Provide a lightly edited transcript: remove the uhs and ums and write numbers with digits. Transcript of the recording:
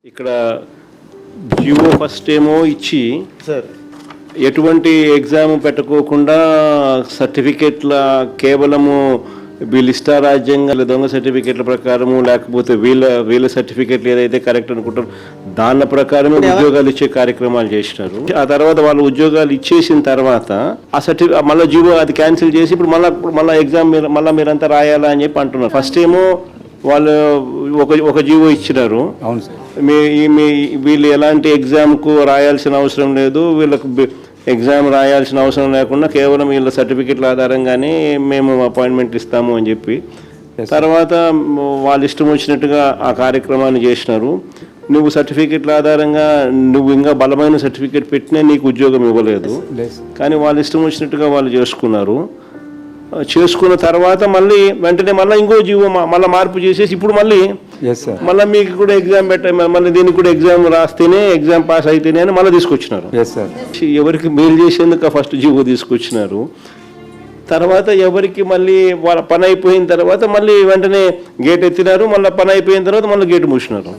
ఇక్కడ జియో ఫస్ట్ ఏమో ఇచ్చి సార్ ఎటువంటి ఎగ్జామ్ పెట్టుకోకుండా సర్టిఫికెట్ల కేవలము వీళ్ళ ఇష్టారాజ్యంగా దొంగ సర్టిఫికెట్ల ప్రకారము లేకపోతే వీళ్ళ సర్టిఫికెట్లు ఏదైతే కరెక్ట్ అనుకుంటారో దాని ప్రకారమే ఉద్యోగాలు ఇచ్చే కార్యక్రమాలు చేసినారు. ఆ తర్వాత వాళ్ళు ఉద్యోగాలు ఇచ్చేసిన తర్వాత ఆ సర్టిఫికెట్ మళ్ళీ జియో అది క్యాన్సిల్ చేసి ఇప్పుడు మళ్ళీ ఎగ్జామ్ మళ్ళీ మీరంతా రాయాలా అని చెప్పి అంటున్నారు. ఫస్ట్ ఏమో వాళ్ళు ఒక జీవో ఇచ్చినారు. అవును సార్. వీళ్ళు ఎలాంటి ఎగ్జామ్కు రాయాల్సిన అవసరం లేదు, వీళ్ళకు ఎగ్జామ్ రాయాల్సిన అవసరం లేకుండా కేవలం వీళ్ళ సర్టిఫికెట్ల ఆధారంగానే మేము అపాయింట్మెంట్ ఇస్తాము అని చెప్పి తర్వాత వాళ్ళు ఇష్టం వచ్చినట్టుగా ఆ కార్యక్రమాన్ని చేసినారు. నువ్వు సర్టిఫికెట్ల ఆధారంగా నువ్వు ఇంకా బలమైన సర్టిఫికెట్ పెట్టినా నీకు ఉద్యోగం ఇవ్వలేదు. కానీ వాళ్ళు ఇష్టం వచ్చినట్టుగా వాళ్ళు చేసుకున్న తర్వాత మళ్ళీ వెంటనే మళ్ళీ ఇంకో జీవో మళ్ళీ మార్పు చేసేసి ఇప్పుడు మళ్ళీ మీకు కూడా ఎగ్జామ్ మళ్ళీ దీనికి కూడా ఎగ్జామ్ రాస్తేనే ఎగ్జామ్ పాస్ అయితేనే అని మళ్ళీ తీసుకొచ్చినారు. ఎవరికి మేలు చేసేందుకు ఫస్ట్ జీవో తీసుకొచ్చినారు. తర్వాత ఎవరికి మళ్ళీ వాళ్ళ పని అయిపోయిన తర్వాత మళ్ళీ వెంటనే గేట్ ఎత్తినారు. మళ్ళీ పని అయిపోయిన తర్వాత మళ్ళీ గేట్ మూసినారు.